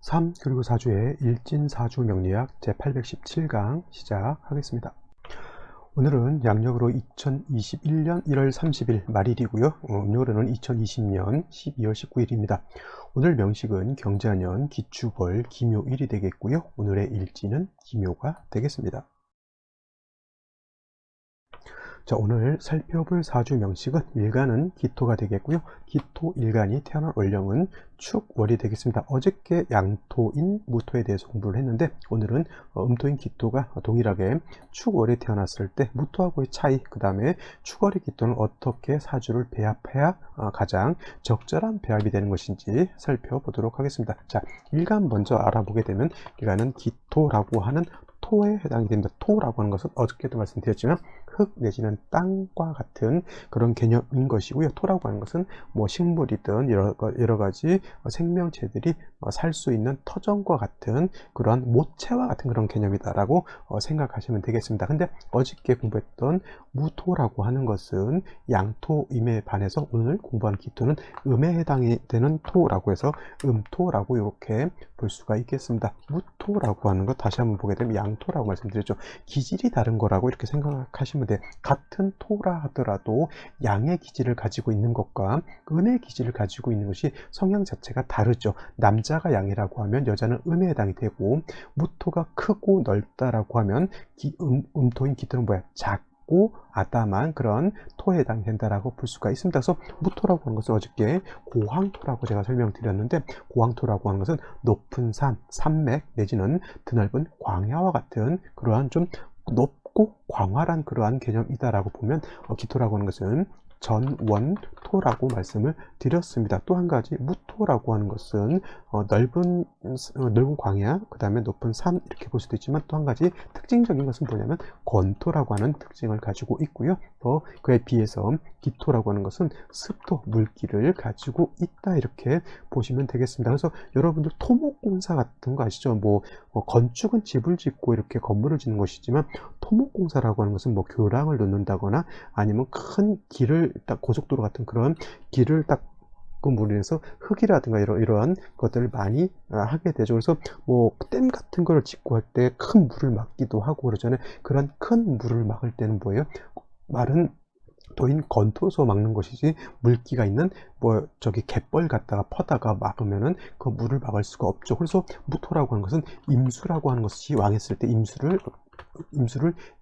3 그리고 4주의 일진사주 명리학 제817강 시작하겠습니다. 오늘은 양력으로 2021년 1월 30일 말일이고요. 음력으로는 2020년 12월 19일입니다. 오늘 명식은 경자년 기축월 기묘일이 되겠고요. 오늘의 일진은 기묘가 되겠습니다. 자, 오늘 살펴볼 사주 명식은 일간은 기토가 되겠고요. 기토 일간이 태어난 월령은 축월이 되겠습니다. 어저께 양토인 무토에 대해서 공부를 했는데 오늘은 음토인 기토가 동일하게 축월에 태어났을 때 무토하고의 차이, 그 다음에 축월의 기토는 어떻게 사주를 배합해야 가장 적절한 배합이 되는 것인지 살펴보도록 하겠습니다. 자, 일간 먼저 알아보게 되면 일간은 기토라고 하는 토에 해당이 됩니다. 토라고 하는 것은 어저께도 말씀드렸지만 흙 내지는 땅과 같은 그런 개념인 것이고요. 토라고 하는 것은 뭐 식물이든 여러 가지 생명체들이 살 수 있는 터전과 같은 그런 모체와 같은 그런 개념이다라고 생각하시면 되겠습니다. 근데 어저께 공부했던 무토라고 하는 것은 양토임에 반해서 오늘 공부한 기토는 음에 해당이 되는 토라고 해서 음토라고 이렇게 볼 수가 있겠습니다. 무토라고 하는 것 다시 한번 보게 되면 양토라고 말씀드렸죠. 기질이 다른 거라고 이렇게 생각하시면 돼요. 같은 토라 하더라도 양의 기질을 가지고 있는 것과 음의 기질을 가지고 있는 것이 성향 자체가 다르죠. 남자가 양이라고 하면 여자는 음에 해당이 되고, 무토가 크고 넓다라고 하면 음토인 기토는 뭐야? 작고 아담한 그런 토에 해당된다라고 볼 수가 있습니다. 그래서 무토라고 하는 것은 어저께 고황토라고 제가 설명드렸는데, 고황토라고 하는 것은 높은 산, 산맥 내지는 드넓은 광야와 같은 그러한 좀 높고 광활한 그러한 개념이다라고 보면 기토라고 하는 것은 전원토라고 말씀을 드렸습니다. 또 한 가지 무토라고 하는 것은 넓은 광야, 그 다음에 높은 산 이렇게 볼 수도 있지만 또 한 가지 특징적인 것은 뭐냐면 건토라고 하는 특징을 가지고 있고요. 또 그에 비해서 기토라고 하는 것은 습도, 물기를 가지고 있다 이렇게 보시면 되겠습니다. 그래서 여러분들 토목공사 같은 거 아시죠? 뭐 건축은 집을 짓고 이렇게 건물을 짓는 것이지만 토목공사라고 하는 것은 뭐 교량을 놓는다거나 아니면 큰 길을 딱 고속도로 같은 그런 길을 딱 무로 인해서 흙이라든가 이러한 것들을 많이 하게 되죠. 그래서 뭐 댐 같은 거를 짓고 할 때 큰 물을 막기도 하고 그러잖아요. 그런 큰 물을 막을 때는 뭐예요? 마른 토인 건토에서 막는 것이지, 물기가 있는 뭐 저기 갯벌 갖다가 퍼다가 막으면은 그 물을 막을 수가 없죠. 그래서 무토라고 하는 것은 임수라고 하는 것이 왕했을 때 임수를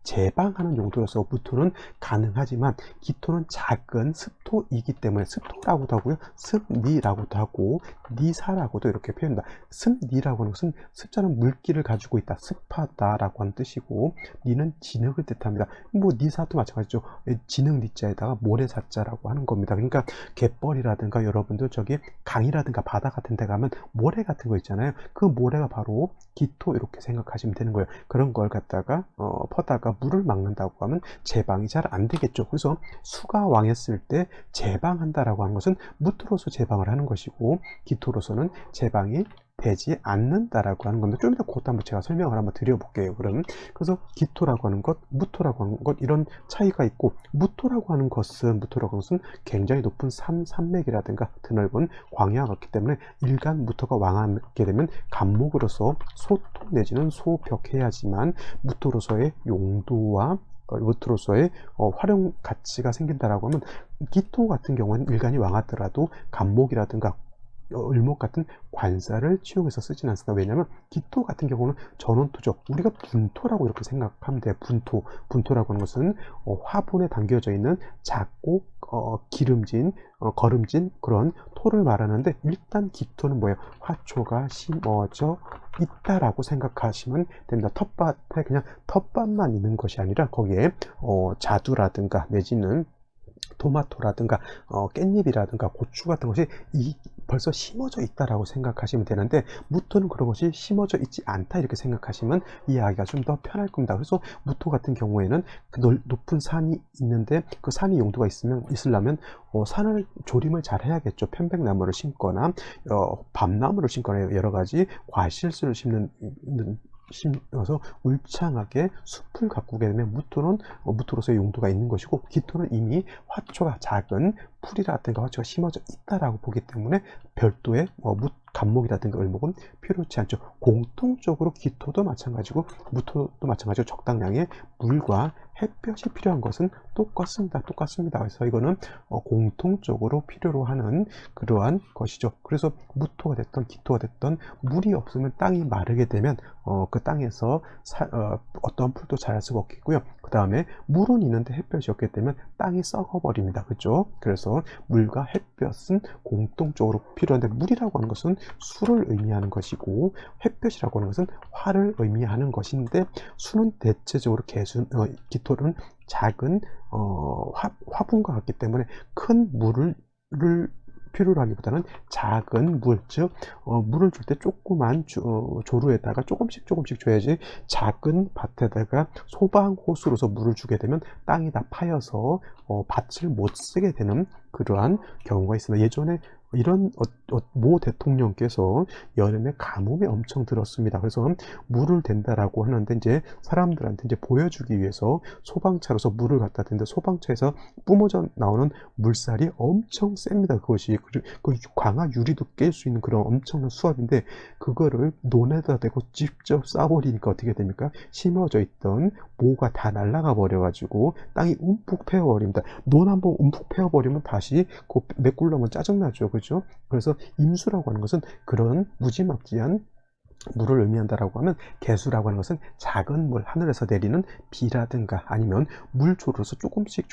제방하는 용도로서 무토는 가능하지만 기토는 작은 습토이기 때문에 습토라고도 하고요, 습니라고도 하고 니사라고도 이렇게 표현합니다. 습니라고 하는 것은 습자는 물기를 가지고 있다, 습하다라고 하는 뜻이고, 니는 진흙을 뜻합니다. 뭐 니사도 마찬가지죠. 진흙 니자에다가 모래사자라고 하는 겁니다. 그러니까 갯벌이라든가 여러분들 저기 강이라든가 바다 같은 데 가면 모래 같은 거 있잖아요. 그 모래가 바로 기토 이렇게 생각하시면 되는 거예요. 그런 걸 갖다가 퍼다가 물을 막는다고 하면 제방이 잘 안 되겠죠. 그래서 수가 왕했을 때 제방한다라고 하는 것은 무토로서 제방을 하는 것이고, 기토로서는 제방이 되지 않는다라고 하는 건데, 좀 이따 그것도 한번 제가 설명을 한번 드려볼게요. 그래서 기토라고 하는 것, 무토라고 하는 것, 이런 차이가 있고, 무토라고 하는 것은 굉장히 높은 산맥이라든가 드넓은 광야가 있기 때문에 일간 무토가 왕하게 되면 간목으로서 소토 내지는 소벽해야지만 무토로서의 용도와 무토로서의 활용 가치가 생긴다라고 하면, 기토 같은 경우는 일간이 왕하더라도 간목이라든가 을목 같은 관사를 치용해서 쓰진 않습니다. 왜냐하면 기토 같은 경우는 전원토죠. 우리가 분토라고 이렇게 생각하면 돼요. 분토라고 하는 것은 화분에 담겨져 있는 작고 기름진 거름진 그런 토를 말하는데, 일단 기토는 뭐예요? 화초가 심어져 있다라고 생각하시면 됩니다. 텃밭에 그냥 텃밭만 있는 것이 아니라 거기에 자두라든가 내지는 토마토라든가 깻잎이라든가 고추 같은 것이 벌써 심어져 있다라고 생각하시면 되는데, 무토는 그런 것이 심어져 있지 않다 이렇게 생각하시면 이해하기가 좀 더 편할 겁니다. 그래서 무토 같은 경우에는 그 높은 산이 있는데 그 산이 용도가 있으려면 산을 조림을 잘 해야겠죠. 편백나무를 심거나 밤나무를 심거나 여러 가지 과실수를 심어서 울창하게 숲을 가꾸게 되면 무토는 무토로서의 용도가 있는 것이고, 기토는 이미 화초가 작은 풀이라든가 화초가 심어져 있다라고 보기 때문에 별도의 간목이라든가 을목은 필요치 않죠. 공통적으로 기토도 마찬가지고 무토도 마찬가지고 적당량의 물과 햇볕이 필요한 것은 똑같습니다. 그래서 이거는 공통적으로 필요로 하는 그러한 것이죠. 그래서 무토가 됐던 기토가 됐던 물이 없으면 땅이 마르게 되면 그 땅에서 어떤 풀도 자랄 수가 없겠고요. 그 다음에 물은 있는데 햇볕이 없게 되면 땅이 썩어버립니다. 그렇죠? 그래서 물과 햇볕은 공통적으로 필요한데, 물이라고 하는 것은 수를 의미하는 것이고 햇볕이라고 하는 것은 화를 의미하는 것인데, 수는 대체적으로 기토는 작은 화분과 같기 때문에 큰 물을 필요로 하기보다는 작은 물, 즉 물을 줄 때 조그만 조루에다가 조금씩 줘야지, 작은 밭에다가 소방 호수로서 물을 주게 되면 땅이 다 파여서 밭을 못 쓰게 되는 그러한 경우가 있습니다. 예전에 이런 모 대통령께서 여름에 가뭄이 엄청 들었습니다. 그래서 물을 댄다라고 하는데, 이제 사람들한테 이제 보여주기 위해서 소방차로서 물을 갖다 댔는데, 소방차에서 뿜어져 나오는 물살이 엄청 셉니다. 그것이 그 광화 유리도 깰 수 있는 그런 엄청난 수압인데, 그거를 논에다 대고 직접 쏴버리니까 어떻게 됩니까? 심어져 있던 모가 다 날아가 버려가지고 땅이 움푹 패여버립니다. 논 한번 움푹 패여버리면 다시 그 메꿀려면 짜증나죠. 그죠? 그래서 임수라고 하는 것은 그런 무지막지한 물을 의미한다라고 하면, 개수라고 하는 것은 작은 물, 하늘에서 내리는 비라든가 아니면 물조로서 조금씩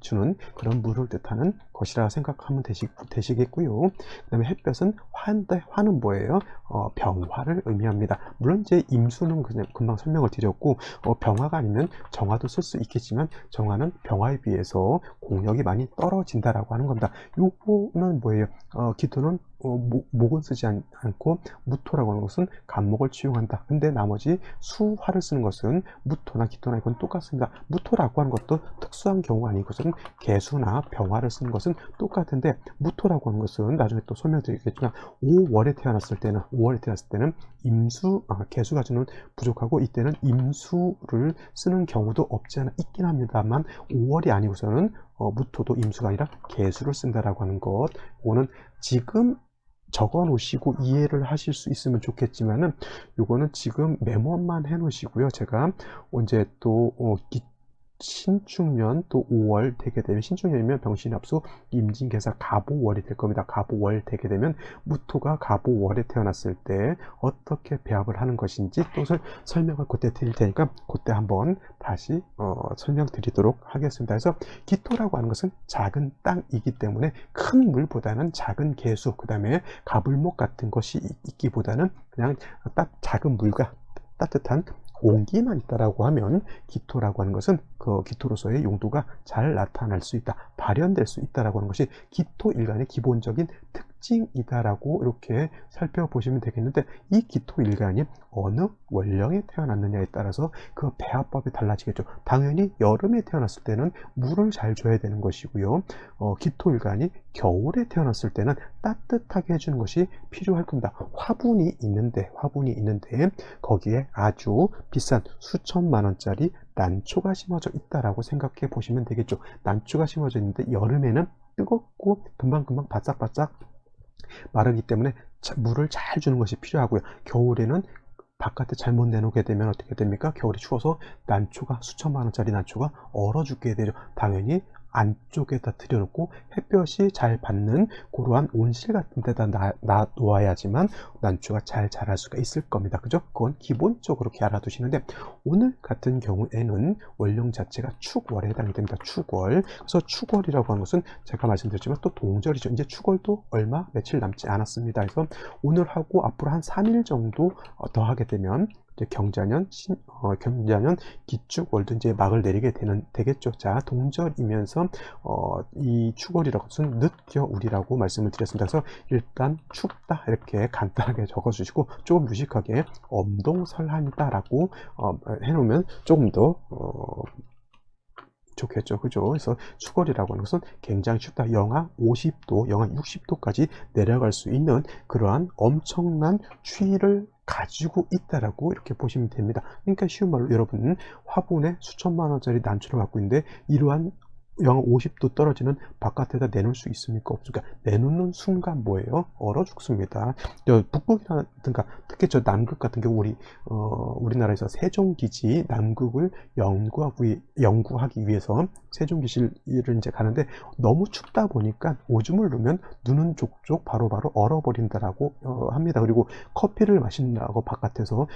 주는 그런 물을 뜻하는 것이라 생각하면 되시겠고요. 그 다음에 햇볕은 화인데, 화는 뭐예요? 병화를 의미합니다. 물론 이제 임수는 그냥 금방 설명을 드렸고, 병화가 아니면 정화도 쓸 수 있겠지만, 정화는 병화에 비해서 공력이 많이 떨어진다라고 하는 겁니다. 요거는 뭐예요? 기토는 목은 쓰지 않고 무토라고 하는 것은 간목을 치용한다. 근데 나머지 수화를 쓰는 것은 무토나 기토나 이건 똑같습니다. 무토라고 하는 것도 특수한 경우가 아니고서는 개수나 병화를 쓰는 것은 똑같은데, 무토라고 하는 것은 나중에 또 설명드리겠지만 5월에 태어났을 때는 개수가 주는 부족하고, 이때는 임수를 쓰는 경우도 없지 않아 있긴 합니다만, 5월이 아니고서는 무토도 임수가 아니라 개수를 쓴다라고 하는 것, 이거는 지금 적어 놓으시고 이해를 하실 수 있으면 좋겠지만은, 요거는 지금 메모만 해 놓으시고요. 제가 언제 또 신축년 또 5월 되게 되면, 신축년이면 병신합수 임진개사 갑오월이 될 겁니다. 갑오월 되게 되면 무토가 갑오월에 태어났을 때 어떻게 배합을 하는 것인지 또 설명을 그때 드릴 테니까, 그때 한번 다시 설명드리도록 하겠습니다. 그래서 기토라고 하는 것은 작은 땅이기 때문에 큰 물보다는 작은 개수, 그 다음에 가불목 같은 것이 있기보다는 그냥 딱 작은 물과 따뜻한 온기만 있다라고 하면, 기토라고 하는 것은 그 기토로서의 용도가 잘 나타날 수 있다, 발현될 수 있다라고 하는 것이 기토일간의 기본적인 특징이다라고 이렇게 살펴보시면 되겠는데, 이 기토일간이 어느 원령에 태어났느냐에 따라서 그 배합법이 달라지겠죠. 당연히 여름에 태어났을 때는 물을 잘 줘야 되는 것이고요. 기토일간이 겨울에 태어났을 때는 따뜻하게 해주는 것이 필요할 겁니다. 화분이 있는데 거기에 아주 비싼 수천만 원짜리 난초가 심어져 있다라고 생각해 보시면 되겠죠. 난초가 심어져 있는데 여름에는 뜨겁고 금방 바싹바싹 마르기 때문에 물을 잘 주는 것이 필요하고요. 겨울에는 바깥에 잘못 내놓게 되면 어떻게 됩니까? 겨울이 추워서 난초가, 수천만 원짜리 난초가 얼어 죽게 되죠. 당연히 안쪽에다 들여놓고 햇볕이 잘 받는 그러한 온실 같은 데다 놔둬야지만 난초가 잘 자랄 수가 있을 겁니다. 그죠? 그건 기본적으로 이렇게 알아두시는데, 오늘 같은 경우에는 원령 자체가 축월에 해당이 됩니다. 축월. 그래서 축월이라고 하는 것은 제가 말씀드렸지만 또 동절이죠. 이제 축월도 며칠 남지 않았습니다. 그래서 오늘하고 앞으로 한 3일 정도 더 하게 되면 이제 경자년 기축월도 이제 막을 내리게 되겠죠. 자, 동절이면서 이 축월이라고 것은 늦겨울이라고 말씀을 드렸습니다. 그래서 일단 춥다 이렇게 간단하게 적어주시고, 조금 유식하게 엄동설한이다라고 해놓으면 조금 더 좋겠죠. 그죠? 그래서 축월이라고 하는 것은 굉장히 춥다. 영하 50도, 영하 60도까지 내려갈 수 있는 그러한 엄청난 추위를 가지고 있다라고 이렇게 보시면 됩니다. 그러니까 쉬운 말로 여러분, 화분에 수천만 원짜리 난초를 갖고 있는데 이러한 영하 50도 떨어지는 바깥에다 내놓을 수 있습니까? 없습니까? 내놓는 순간 뭐예요? 얼어 죽습니다. 북극이라든가 특히 저 남극 같은 경우 우리나라에서 세종기지 남극을 연구하기 위해서 세종기지를 이제 가는데 너무 춥다 보니까 오줌을 누면 누는 족족 바로바로 얼어버린다라고 합니다. 그리고 커피를 마신다고 바깥에서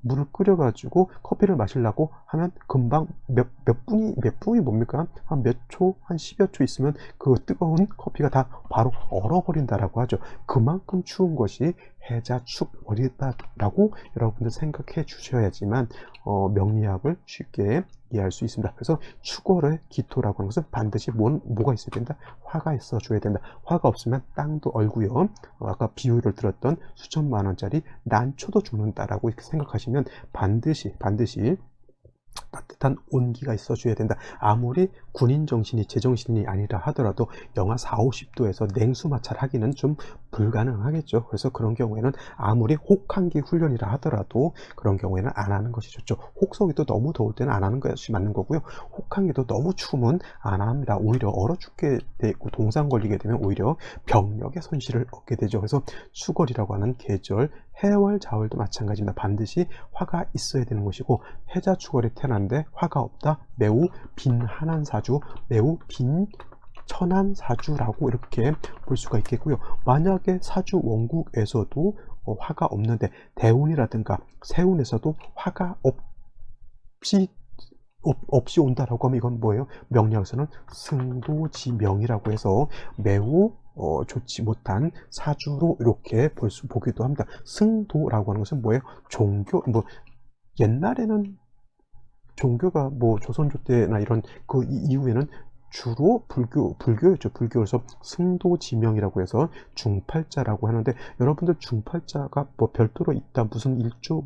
물을 끓여가지고 커피를 마시려고 하면 금방 몇 분이 뭡니까? 한 몇 초, 한 10여 초 있으면 그 뜨거운 커피가 다 바로 얼어버린다라고 하죠. 그만큼 추운 것이 해자축월이다라고 여러분들 생각해 주셔야지만 명리학을 쉽게 이해할 수 있습니다. 그래서 축월의 기토라고 하는 것은 반드시 뭐가 있어야 된다? 화가 있어 줘야 된다. 화가 없으면 땅도 얼고요. 아까 비유를 들었던 수천만 원짜리 난초도 죽는다라고 이렇게 생각하시면 반드시 따뜻한 온기가 있어줘야 된다. 아무리 군인 정신이 제정신이 아니라 하더라도 영하 4, 50도에서 냉수 마찰하기는 좀 불가능하겠죠. 그래서 그런 경우에는 아무리 혹한기 훈련이라 하더라도 그런 경우에는 안 하는 것이 좋죠. 혹서기도 너무 더울 때는 안 하는 것이 맞는 거고요. 혹한기도 너무 추우면 안 합니다. 오히려 얼어 죽게 되고 동상 걸리게 되면 오히려 병력의 손실을 얻게 되죠. 그래서 수걸이라고 하는 계절, 해월, 자월도 마찬가지입니다. 반드시 화가 있어야 되는 것이고 해자축월에 태어났는데 화가 없다. 매우 빈한한 사주, 매우 빈천한 사주라고 이렇게 볼 수가 있겠고요. 만약에 사주 원국에서도 화가 없는데 대운이라든가 세운에서도 화가 없이 온다라고 하면 이건 뭐예요? 명리학에서는 승도지명이라고 해서 매우 좋지 못한 사주로 이렇게 보기도 합니다. 승도라고 하는 것은 뭐예요? 종교, 옛날에는 종교가 조선조 때나 이런 그 이후에는 주로 불교였죠. 불교에서 승도지명이라고 해서 중팔자라고 하는데 여러분들 중팔자가 별도로 있다. 무슨 일주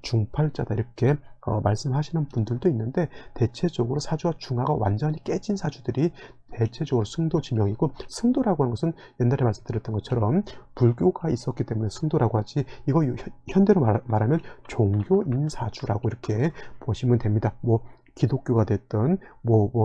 중팔자다 이렇게 말씀하시는 분들도 있는데 대체적으로 사주와 중화가 완전히 깨진 사주들이 대체적으로 승도지명이고 승도라고 하는 것은 옛날에 말씀드렸던 것처럼 불교가 있었기 때문에 승도라고 하지 이거 현대로 말하면 종교인 사주라고 이렇게 보시면 됩니다. 기독교가 됐던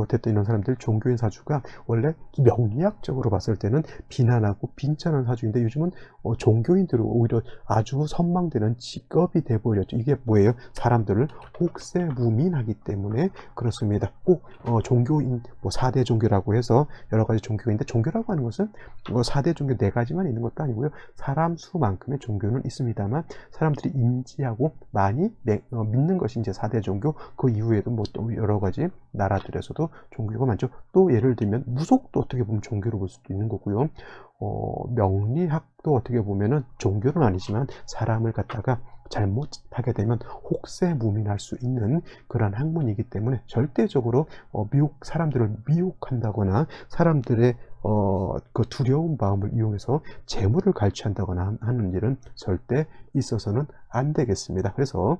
됐던 이런 사람들 종교인 사주가 원래 명리학적으로 봤을 때는 비난하고 빈천한 사주인데 요즘은 종교인들은 오히려 아주 선망되는 직업이 돼버렸죠. 이게 뭐예요? 사람들을 혹세무민하기 때문에 그렇습니다. 꼭 종교인 4대 종교라고 해서 여러 가지 종교인데 종교라고 하는 것은 4대 종교 4가지만 있는 것도 아니고요. 사람 수만큼의 종교는 있습니다만 사람들이 인지하고 많이 믿는 것이 이제 4대 종교. 그 이후에도 또 여러 가지 나라들에서도 종교가 많죠. 또 예를 들면 무속도 어떻게 보면 종교로 볼 수도 있는 거고요. 명리학도 어떻게 보면은 종교는 아니지만 사람을 갖다가 잘못하게 되면 혹세무민할 수 있는 그런 학문이기 때문에 절대적으로 사람들을 미혹한다거나 사람들의 그 두려운 마음을 이용해서 재물을 갈취한다거나 하는 일은 절대 있어서는 안 되겠습니다. 그래서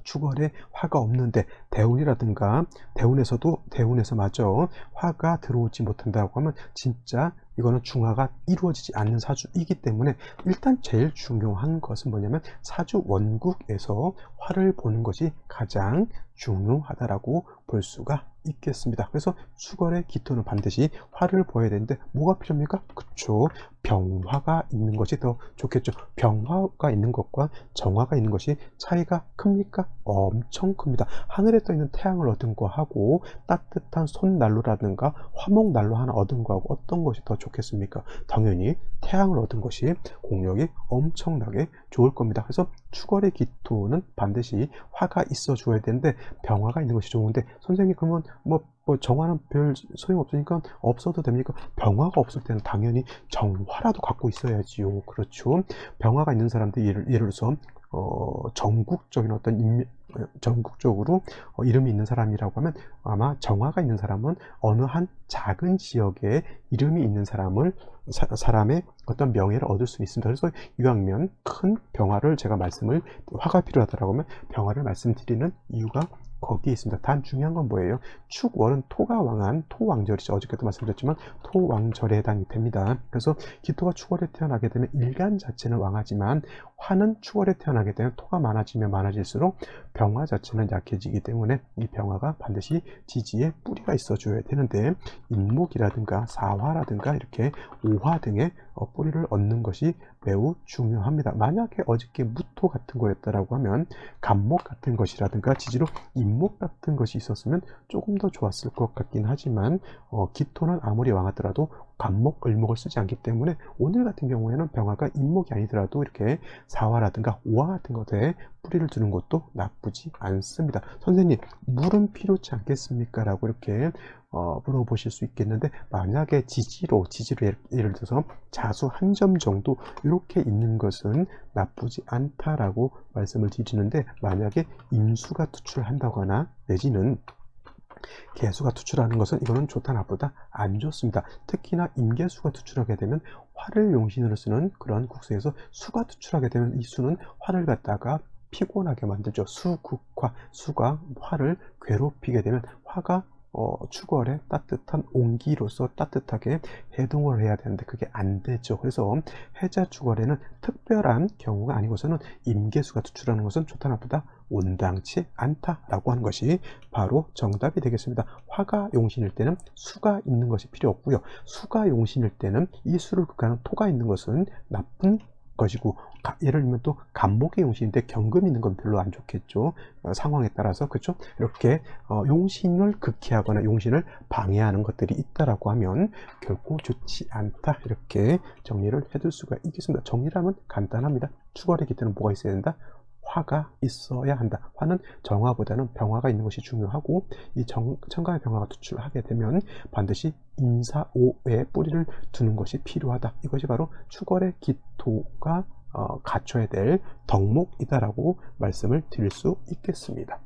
축월에 화가 없는데 대운이라든가 대운에서 마저 화가 들어오지 못한다고 하면 진짜 이거는 중화가 이루어지지 않는 사주이기 때문에 일단 제일 중요한 것은 뭐냐면 사주 원국에서 화를 보는 것이 가장 중요하다라고 볼 수가 있겠습니다. 그래서 축월의 기토는 반드시 화를 보아야 되는데 뭐가 필요합니까? 그쵸, 병화가 있는 것이 더 좋겠죠. 병화가 있는 것과 정화가 있는 것이 차이가 큽니까? 엄청 큽니다. 하늘에 떠 있는 태양을 얻은 거하고 따뜻한 손난로라든가 화목난로 하나 얻은 거하고 어떤 것이 더 좋겠습니까? 당연히 태양을 얻은 것이 공력이 엄청나게 좋을 겁니다. 그래서 축월의 기토는 반드시 화가 있어 줘야 되는데 병화가 있는 것이 좋은데 선생님 그러면 정화는 별 소용없으니까 없어도 됩니까? 병화가 없을 때는 당연히 정화라도 갖고 있어야지요. 그렇죠. 병화가 있는 사람들 예를 들어서 전국적인 전국적으로 이름이 있는 사람이라고 하면 아마 정화가 있는 사람은 어느 한 작은 지역에 이름이 있는 사람의 어떤 명예를 얻을 수 있습니다. 그래서 이왕이면 큰 병화를 제가 화가 필요하다라고 하면 병화를 말씀드리는 이유가 거기에 있습니다. 단 중요한 건 뭐예요? 축월은 토가 왕한 토왕절이죠. 어저께도 말씀드렸지만 토왕절에 해당이 됩니다. 그래서 기토가 축월에 태어나게 되면 일간 자체는 왕하지만 화는 축월에 태어나게 되면 토가 많아지면 많아질수록 병화 자체는 약해지기 때문에 이 병화가 반드시 지지에 뿌리가 있어줘야 되는데 인목이라든가 사화라든가 이렇게 오화 등의 뿌리를 얻는 것이 매우 중요합니다. 만약에 어저께 무토 같은 거였다라고 하면 간목 같은 것이라든가 지지로 인목 같은 것이 있었으면 조금 더 좋았을 것 같긴 하지만 기토는 아무리 왕하더라도 간목, 을목을 쓰지 않기 때문에 오늘 같은 경우에는 병화가 인목이 아니더라도 이렇게 사화라든가 오화 같은 것에 뿌리를 두는 것도 나쁘지 않습니다. 선생님, 물은 필요치 않겠습니까? 라고 이렇게 물어보실 수 있겠는데 만약에 지지로 예를 들어서 자수 한 점 정도 이렇게 있는 것은 나쁘지 않다라고 말씀을 드리는데 만약에 임수가 투출한다거나 내지는 개수가 투출하는 것은 이거는 좋다 나쁘다 안 좋습니다. 특히나 임계수가 투출하게 되면 화를 용신으로 쓰는 그런 국수에서 수가 투출하게 되면 이 수는 화를 갖다가 피곤하게 만들죠. 수극화, 수가 화를 괴롭히게 되면 화가 축월에 따뜻한 온기로서 따뜻하게 해동을 해야 되는데 그게 안 되죠. 그래서 해자 축월에는 특별한 경우가 아니고서는 임계수가 투출하는 것은 좋다 나쁘다 온당치 않다라고 하는 것이 바로 정답이 되겠습니다. 화가 용신일 때는 수가 있는 것이 필요 없고요. 수가 용신일 때는 이 수를 극하는 토가 있는 것은 나쁜 것이고 예를 들면 또 간목의 용신인데 경금이 있는 건 별로 안 좋겠죠. 상황에 따라서 그렇죠. 이렇게 용신을 극해하거나 용신을 방해하는 것들이 있다라고 하면 결코 좋지 않다 이렇게 정리를 해둘 수가 있겠습니다. 정리라면 간단합니다. 축월의 기때는 뭐가 있어야 된다? 화가 있어야 한다. 화는 정화보다는 병화가 있는 것이 중요하고 이 천간의 병화가 투출하게 되면 반드시 인사오에 뿌리를 두는 것이 필요하다. 이것이 바로 축월의 기토가 갖춰야 될 덕목이다라고 말씀을 드릴 수 있겠습니다.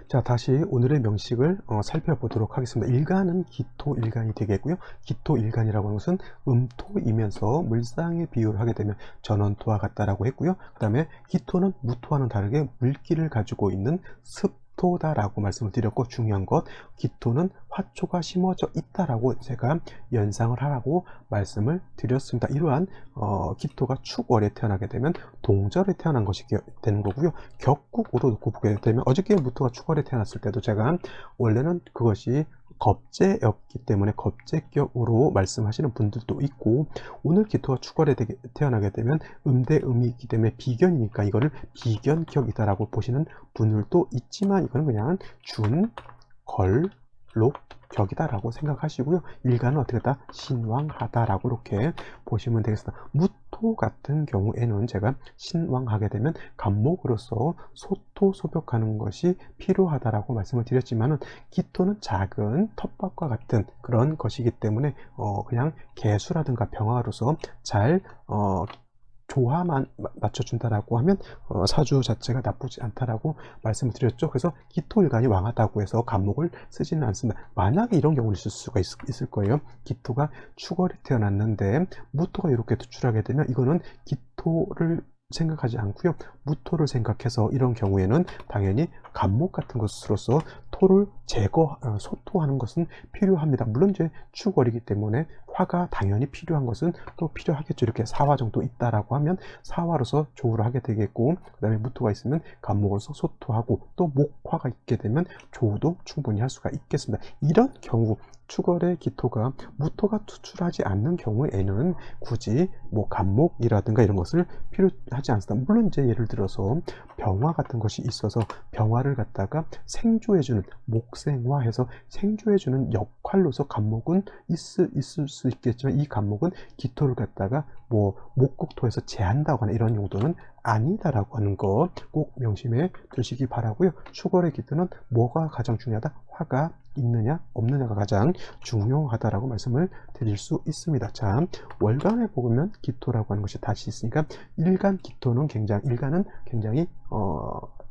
자, 다시 오늘의 명식을 살펴보도록 하겠습니다. 일간은 기토일간이 되겠고요. 기토일간이라고 하는 것은 음토이면서 물상의 비유를 하게 되면 전원토와 같다라고 했고요. 그 다음에 기토는 무토와는 다르게 물기를 가지고 있는 습토다라고 말씀을 드렸고 중요한 것 기토는 화초가 심어져 있다라고 제가 연상을 하라고 말씀을 드렸습니다. 이러한 기토가 축월에 태어나게 되면 동절에 태어난 것이 되는 거고요. 격국으로 놓고 보게 되면 어저께 무토가 축월에 태어났을 때도 제가 원래는 그것이 겁재였기 때문에 겁재격으로 말씀하시는 분들도 있고 오늘 기토가 축월에 태어나게 되면 음대 음이 있기 때문에 비견이니까 이거를 비견격이다라고 보시는 분들도 있지만 이거는 그냥 준, 걸, 록, 격이다라고 생각하시고요. 일간은 어떻게 했다? 신왕하다라고 이렇게 보시면 되겠습니다. 무토 같은 경우에는 제가 신왕하게 되면 간목으로서 소토소벽하는 것이 필요하다라고 말씀을 드렸지만은 기토는 작은 텃밭과 같은 그런 것이기 때문에 그냥 개수라든가 병화로서 잘 조화만 맞춰준다라고 하면 사주 자체가 나쁘지 않다라고 말씀을 드렸죠. 그래서 기토일간이 왕하다고 해서 간목을 쓰지는 않습니다. 만약에 이런 경우를 있을 수가 있을 거예요. 기토가 축월에 태어났는데 무토가 이렇게 투출하게 되면 이거는 기토를 생각하지 않고요. 무토를 생각해서 이런 경우에는 당연히 간목 같은 것으로서 토를 소토하는 것은 필요합니다. 물론 이제 축월이기 때문에 화가 당연히 필요한 것은 또 필요하겠죠. 이렇게 사화 정도 있다라고 하면 사화로서 조우를 하게 되겠고 그 다음에 무토가 있으면 간목으로서 소토하고 또 목화가 있게 되면 조우도 충분히 할 수가 있겠습니다. 이런 경우 축월의 기토가 무토가 투출하지 않는 경우에는 굳이 뭐 간목이라든가 이런 것을 필요하지 않습니다. 물론 이제 예를 들어서 병화 같은 것이 있어서 병화를 갖다가 생조해주는 목생화해서 생조해주는 역할로서 간목은 있을 수 있겠지만 이 간목은 기토를 갖다가 뭐 목국토에서 제한다거나 이런 용도는 아니다라고 하는 거 꼭 명심해 두시기 바라고요. 축월의 기토는 뭐가 가장 중요하다? 화가 있느냐 없느냐가 가장 중요하다라고 말씀을 드릴 수 있습니다. 자, 월간에 보면 기토라고 하는 것이 다시 있으니까 일간 기토는 일간은 굉장히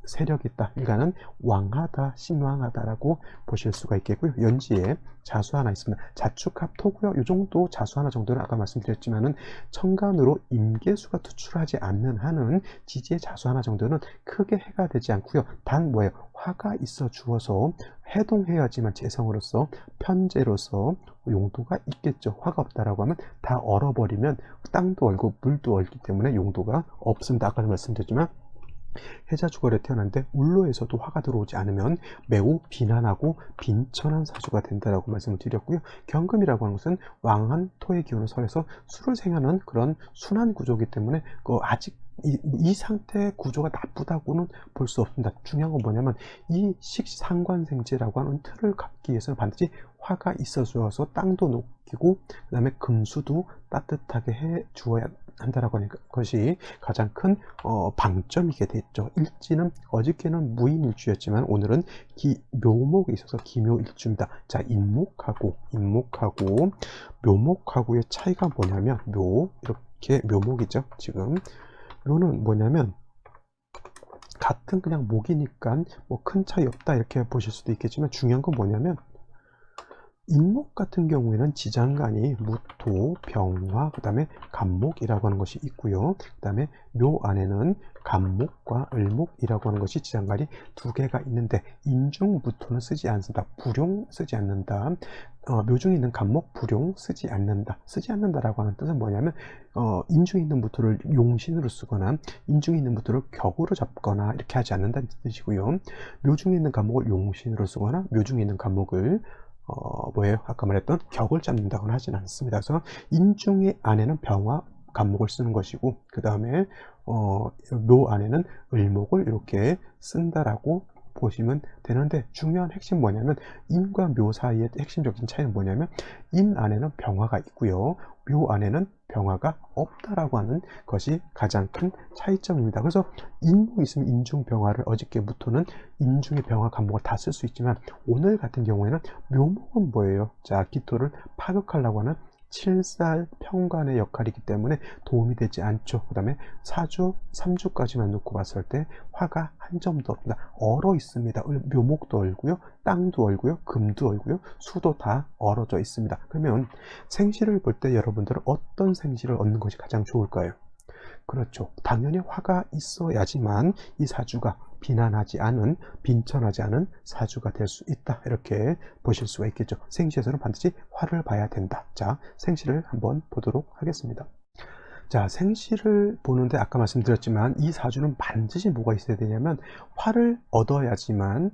세력이 있다. 일간은 왕하다, 신왕하다라고 보실 수가 있겠고요. 연지에 자수 하나 있습니다. 자축합 토고요. 이 정도 자수 하나 정도는 아까 말씀드렸지만은 천간으로 임계수가 투출하지 않는 한은 지지의 자수 하나 정도는 크게 해가 되지 않고요. 단 뭐예요? 화가 있어 주어서 해동해야지만 재성으로서 편재로서 용도가 있겠죠. 화가 없다라고 하면 다 얼어버리면 땅도 얼고 물도 얼기 때문에 용도가 없습니다. 아까 말씀드렸지만 해자주걸에 태어났는데 울로에서도 화가 들어오지 않으면 매우 비난하고 빈천한 사주가 된다라고 말씀을 드렸고요. 경금이라고 하는 것은 왕한 토의 기운을 설해서 수를 생하는 그런 순환 구조이기 때문에 아직 이 상태 구조가 나쁘다고는 볼 수 없습니다. 중요한 건 뭐냐면 이 식상관생제라고 하는 틀을 갖기 위해서는 반드시 화가 있어 주어서 땅도 녹이고 그 다음에 금수도 따뜻하게 해 주어야 한다라고 하는 것이 가장 큰 방점이게 됐죠. 일지는 어저께는 무인일주였지만 오늘은 묘목에 있어서 기묘일주입니다. 자, 인목하고 묘목하고의 차이가 뭐냐면 이렇게 묘목이죠. 지금 묘는 뭐냐면 같은 그냥 목이니까 뭐 큰 차이 없다 이렇게 보실 수도 있겠지만 중요한 건 뭐냐면 인목 같은 경우에는 지장간이 무토, 병화, 그 다음에 간목이라고 하는 것이 있고요. 그 다음에 묘 안에는 간목과 을목이라고 하는 것이 지장간이 두 개가 있는데 인중 무토는 쓰지 않습니다. 불용 쓰지 않는다. 묘중에 있는 간목, 불용 쓰지 않는다. 쓰지 않는다라고 하는 뜻은 뭐냐면 인중에 있는 무토를 용신으로 쓰거나 인중에 있는 무토를 격으로 잡거나 이렇게 하지 않는다는 뜻이고요. 묘중에 있는 간목을 용신으로 쓰거나 묘중에 있는 간목을 뭐예요? 아까 말했던 격을 잡는다거나 하진 않습니다. 그래서 인중의 안에는 병화, 간목을 쓰는 것이고 그 다음에 묘 안에는 을목을 이렇게 쓴다라고 보시면 되는데 중요한 핵심 뭐냐면 인과 묘 사이의 핵심적인 차이는 뭐냐면 인 안에는 병화가 있고요. 묘 안에는 병화가 없다라고 하는 것이 가장 큰 차이점입니다. 그래서 인목이 있으면 인중 병화를 어저께 무토는 인중의 병화 간목을 다 쓸 수 있지만 오늘 같은 경우에는 묘목은 뭐예요? 자, 기토를 파격하려고 하는 칠살 평관의 역할이기 때문에 도움이 되지 않죠. 그 다음에 4주, 3주까지만 놓고 봤을 때 화가 한 점도 없다. 얼어 있습니다. 묘목도 얼고요. 땅도 얼고요. 금도 얼고요. 수도 다 얼어져 있습니다. 그러면 생시를 볼 때 여러분들은 어떤 생시를 얻는 것이 가장 좋을까요? 그렇죠. 당연히 화가 있어야지만 이 사주가 비난하지 않은, 빈천하지 않은 사주가 될 수 있다. 이렇게 보실 수가 있겠죠. 생시에서는 반드시 화를 봐야 된다. 자, 생시를 한번 보도록 하겠습니다. 자, 생시를 보는데 아까 말씀드렸지만 이 사주는 반드시 뭐가 있어야 되냐면 화를 얻어야지만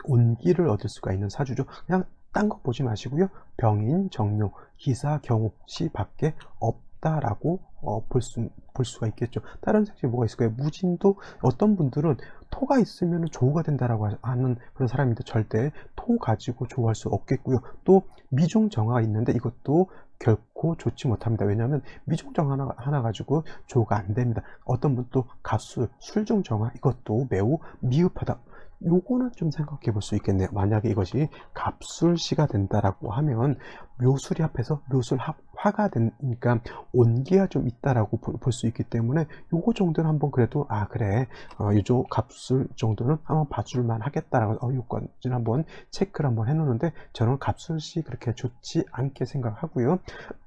온기를 얻을 수가 있는 사주죠. 그냥 딴 거 보지 마시고요. 병인, 정묘, 기사, 경우, 시 밖에 없다라고 볼 수가 있겠죠. 다른 생시 뭐가 있을까요? 무진도 어떤 분들은 토가 있으면 조우가 된다라고 하는 그런 사람인데 절대 토 가지고 조우할 수 없겠고요. 또 미중정화가 있는데 이것도 결코 좋지 못합니다. 왜냐하면 미중정화 하나 가지고 조우가 안 됩니다. 어떤 분 또 갑술, 술중정화 이것도 매우 미흡하다. 요거는 좀 생각해 볼 수 있겠네요. 만약에 이것이 갑술시가 된다라고 하면 묘술이 합해서 묘술 화가 되니까 온기가 좀 있다라고 볼 수 있기 때문에 요거 정도는 한번 그래도 그래 요조 갑술 정도는 한번 봐줄만 하겠다라고 요건지는 한번 체크를 한번 해놓는데 저는 갑술시 그렇게 좋지 않게 생각하고요.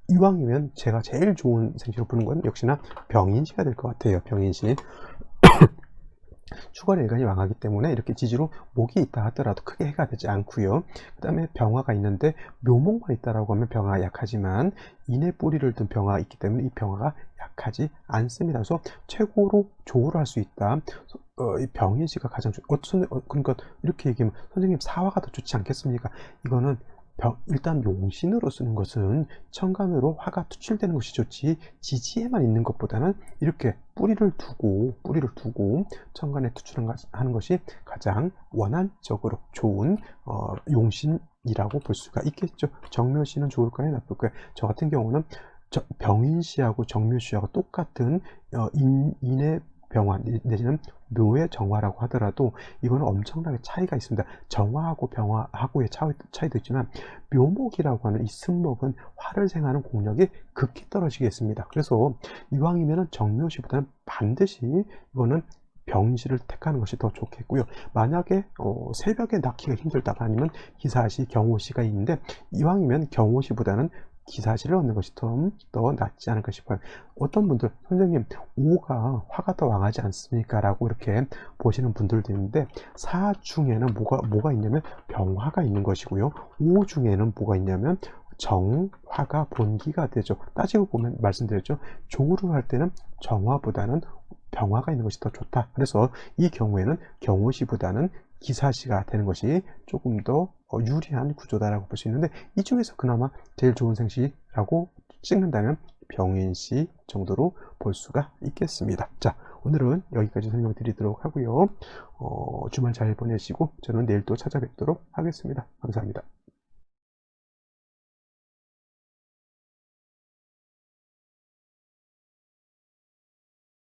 이왕이면 제가 제일 좋은 생시로 보는 건 역시나 병인시가 될 것 같아요. 병인시. 추가일간이 왕하기 때문에 이렇게 지지로 목이 있다 하더라도 크게 해가 되지 않고요. 그 다음에 병화가 있는데 묘목만 있다라고 하면 병화가 약하지만 인의 뿌리를 둔 병화가 있기 때문에 이 병화가 약하지 않습니다. 그래서 최고로 조우를 할 수 있다. 이 병인시가 가장 그러니까 이렇게 얘기하면 선생님 사화가 더 좋지 않겠습니까? 이거는 일단 용신으로 쓰는 것은 천간으로 화가 투출되는 것이 좋지 지지에만 있는 것보다는 이렇게 뿌리를 두고 천간에 투출하는 것이 가장 원한적으로 좋은 용신이라고 볼 수가 있겠죠. 정묘시는 좋을까요? 나쁠까요? 저 같은 경우는 병인시하고 정묘시하고 똑같은 인의 병화 내지는 묘의 정화라고 하더라도 이거는 엄청나게 차이가 있습니다. 정화하고 병화하고의 차이도 있지만 묘목이라고 하는 이 승목은 화를 생하는 공력이 극히 떨어지겠습니다. 그래서 이왕이면 정묘시보다는 반드시 이거는 병인시를 택하는 것이 더 좋겠고요. 만약에 새벽에 낳기가 힘들다, 아니면 기사시, 경호시가 있는데 이왕이면 경호시보다는 기사시를 얻는 것이 좀 더 낫지 않을까 싶어요. 어떤 분들, 선생님 5가 화가 더 왕하지 않습니까? 라고 이렇게 보시는 분들도 있는데, 4 중에는 뭐가 있냐면 병화가 있는 것이고요. 5 중에는 뭐가 있냐면 정화가 본기가 되죠. 따지고 보면 말씀드렸죠. 조를 할 때는 정화보다는 병화가 있는 것이 더 좋다. 그래서 이 경우에는 경호시보다는 기사시가 되는 것이 조금 더 유리한 구조다라고 볼 수 있는데, 이 중에서 그나마 제일 좋은 생시라고 찍는다면 병인시 정도로 볼 수가 있겠습니다. 자, 오늘은 여기까지 설명드리도록 하고요. 주말 잘 보내시고 저는 내일 또 찾아뵙도록 하겠습니다. 감사합니다.